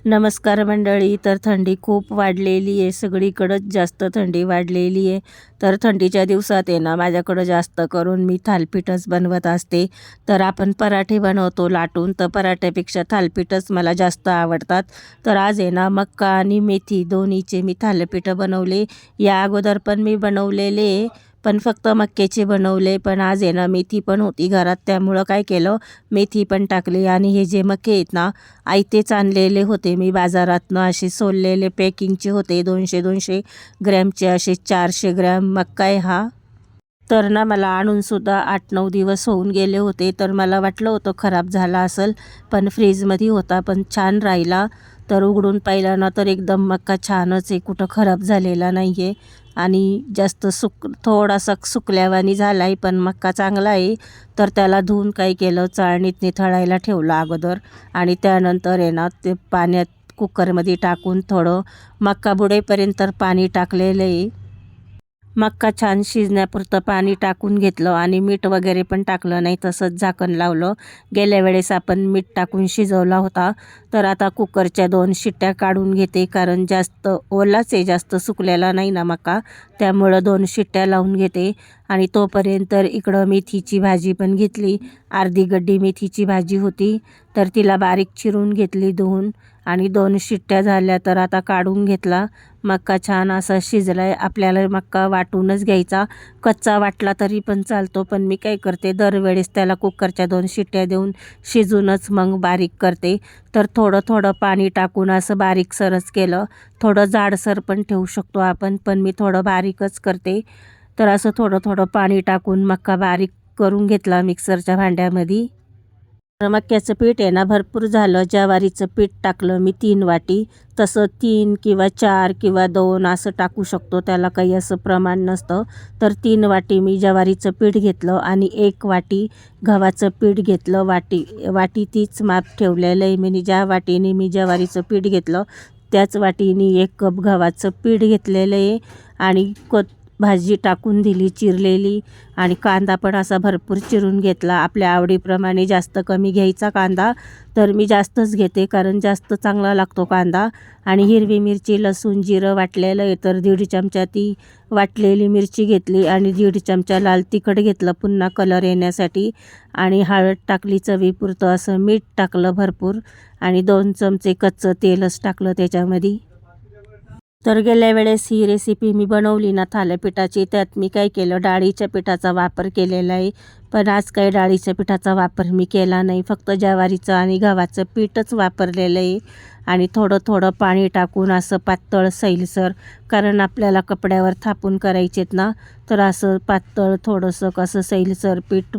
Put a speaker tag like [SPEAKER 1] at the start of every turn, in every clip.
[SPEAKER 1] नमस्कार मंडळी. तर थंडी खूप वाढलेली आहे, सगळीकडंच जास्त थंडी वाढलेली आहे. तर थंडीच्या दिवसात आहे ना, माझ्याकडं जास्त करून मी थालीपीठच बनवत असते. तर आपण पराठे बनवतो लाटून, तर पराठ्यापेक्षा थालीपीठच मला जास्त आवडतात. तर आज आहे ना, मक्का आणि मेथी दोन्हीचे मी थालीपीठं बनवले. या अगोदर पण मी बनवलेले, पण फक्त मक्याचे बनवले. पण आज आहे ना, मेथी पण होती घरात, त्यामुळं काय केलं, मेथी पण टाकली. आणि हे जे मके आहेत ना, आयतेच आणलेले होते मी बाजारातनं, असे सोललेले पॅकिंगचे होते. 200-200 ग्रॅमचे असे 400 ग्रॅम मका आहे हा. तर ना मला आणूनसुद्धा 8-9 दिवस होऊन गेले होते. तर मला वाटलं होतं खराब झाला असेल, पण फ्रीजमध्ये होता, पण छान राहिला. तर उघडून पाहिला ना, तर एकदम मका छानच आहे, कुठं खराब झालेला नाही आहे. आणि जास्त थोडासा सुकल्यावानी झाला आहे, पण मका चांगला आहे. तर त्याला धुवून काय केलं, चाळणीत निथळायला ठेवलं अगोदर. आणि त्यानंतर आहे ना, ते पाण्यात कुकरमध्ये टाकून थोडं मका बुडेपर्यंत पाणी टाकलेलं आहे. मक्का छान शिजण्यापुरतं पाणी टाकून घेतलं आणि मीठ वगैरे पण टाकलं नाही, तसंच झाकण लावलं. गेल्या वेळेस आपण मीठ टाकून शिजवला होता. तर आता कुकरच्या 2 शिट्ट्या काढून घेते, कारण जास्त ओलाच आहे, जास्त सुकलेला नाही ना मका, त्यामुळं 2 शिट्ट्या लावून घेते. आणि तोपर्यंत इकडं मेथीची भाजी पण घेतली. अर्धी गड्डी मेथीची भाजी होती, तर तिला बारीक चिरून घेतली धुवून. आणि 2 शिट्ट्या झाल्या, तर आता काढून घेतला. मक्का छान असा शिजला आहे. आपल्याला मक्का वाटूनच घ्यायचा, कच्चा वाटला तरी पण चालतो, पण मी काय करते, दरवेळेस त्याला कुकरच्या 2 शिट्ट्या देऊन शिजूनच मग बारीक करते. तर थोडं थोडं पाणी टाकून असं बारीकसरच केलं. थोडं जाडसर पण ठेवू शकतो आपण, पण मी थोडं बारीकच करते. तर असं थोडं थोडं पाणी टाकून मक्का बारीक करून घेतला मिक्सरच्या भांड्यामध्ये. मक्याचं पीठ आहे ना, भरपूर झालं. ज्वारीचं पीठ टाकलं मी 3 वाटी. तसं 3 किंवा 4 किंवा 2 असं टाकू शकतो, त्याला काही असं प्रमाण नसतं. तर 3 वाटी मी ज्वारीचं पीठ घेतलं आणि 1 वाटी गव्हाचं पीठ घेतलं. वाटी वाटी तीच माप ठेवलेलं आहे मी. ज्या वाटीने मी ज्वारीचं पीठ घेतलं, त्याच वाटीने 1 कप गव्हाचं पीठ घेतलेलं आहे. आणि भाजी टाकून दिली चिरलेली. आणि कांदा पण असा भरपूर चिरून घेतला, आपल्या आवडीप्रमाणे जास्त कमी घ्यायचा कांदा. तर मी जास्तच घेते, कारण जास्त चांगला लागतो कांदा. आणि हिरवी मिरची, लसूण, जिरं वाटलेलं आहे, तर 1.5 चमचा ती वाटलेली मिरची घेतली. आणि 1.5 चमचा लाल तिखट घेतलं पुन्हा कलर येण्यासाठी. आणि हळद टाकली चवीपुरतं, असं मीठ टाकलं भरपूर. आणि 2 चमचे कच्चं तेलच टाकलं त्याच्यामध्ये. तर गेल्या वेळेस ही रेसिपी मी बनवली ना थालीपीठाची, त्यात मी काय केलं, डाळीच्या पिठाचा वापर केलेला आहे. पण आज काही डाळीच्या पिठाचा वापर मी केला नाही, फक्त ज्वारीचं आणि गव्हाचं पीठच वापरलेलं आहे. आणि थोडं थोडं पाणी टाकून असं पातळ सैलसर, कारण आपल्याला कपड्यावर थापून करायचेत ना, तर असं पातळ थोडंसं कसं सैलसर पीठ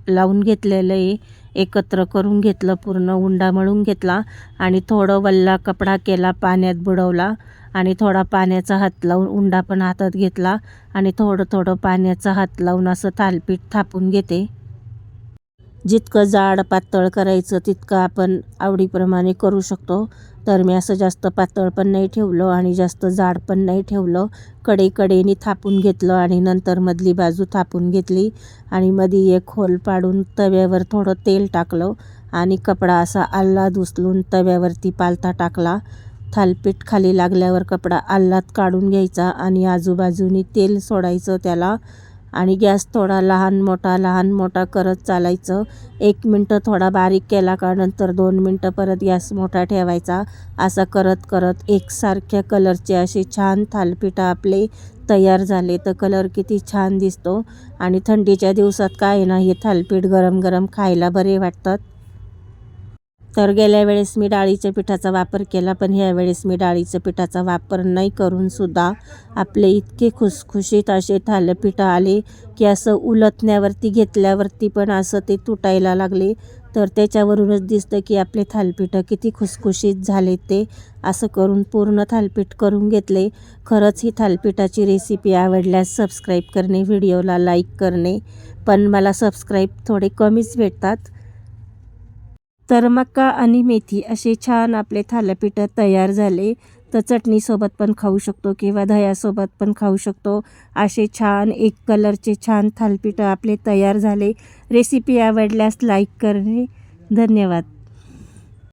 [SPEAKER 1] लावून घेतलेलं आहे. एकत्र करून घेतलं, पूर्ण उंडा मळून घेतला. आणि थोडं वल्ला कपडा केला, पाण्यात बुडवला. आणि थोडा पाण्याचा हात लावून उंडा पण हातात घेतला. आणि थोडं थोडं पाण्याचा हात लावून असं थालीपीठ थापून घेते. जितकं जाड पातळ करायचं तितकं आपण आवडीप्रमाणे करू शकतो. तर मी असं जास्त पातळ पण नाही ठेवलं आणि जास्त जाड पण नाही ठेवलं. कडेकडेने थापून घेतलं आणि नंतर मधली बाजू थापून घेतली. आणि मध्ये एक होल पाडून तव्यावर थोडं तेल टाकलं. आणि कपडा असा आल्लाद उचलून तव्यावरती पालथा टाकला. थालीपीठ खाली लागल्यावर कपडा आल्लाद काढून घ्यायचा आणि आजूबाजूनी तेल सोडायचं त्याला. आणि गॅस थोडा लहान मोठा करत चालायचं. 1 मिनटं थोडा बारीक केला का नंतर 2 मिनटं परत गॅस मोठा ठेवायचा. असं करत करत एकसारख्या कलरचे असे छान थालीपीठ आपले तयार झाले. तर कलर किती छान दिसतो. आणि थंडीच्या दिवसात काय ना, हे थालीपीठ गरम गरम खायला बरे वाटतात. तर गेल्या वेळेस मी डाळीच्या पिठाचा वापर केला, पण ह्यावेळेस मी डाळीच्या पिठाचा वापर नाही करूनसुद्धा आपले इतके खुसखुशीत असे थालीपीठ आले, की असं उलटण्यावरती घेतल्यावरती पण असं ते तुटायला लागले. तर त्याच्यावरूनच दिसतं की आपले थालीपीठं किती खुसखुशीत झाले ते. असं करून पूर्ण थालीपीठ करून घेतले. खरंच ही थालीपीठाची रेसिपी आवडल्यास सबस्क्राईब करणे, व्हिडिओला लाईक करणे. पण मला सबस्क्राईब थोडे कमीच भेटतात. तर मका आणि मेथी असे छान आपले थालीपीठ तयार झाले. तर चटणीसोबत पण खाऊ शकतो किंवा दह्यासोबत पण खाऊ शकतो. असे छान एक कलरचे छान थालीपीठ आपले तयार झाले. रेसिपी आवडल्यास लाईक करणे. धन्यवाद.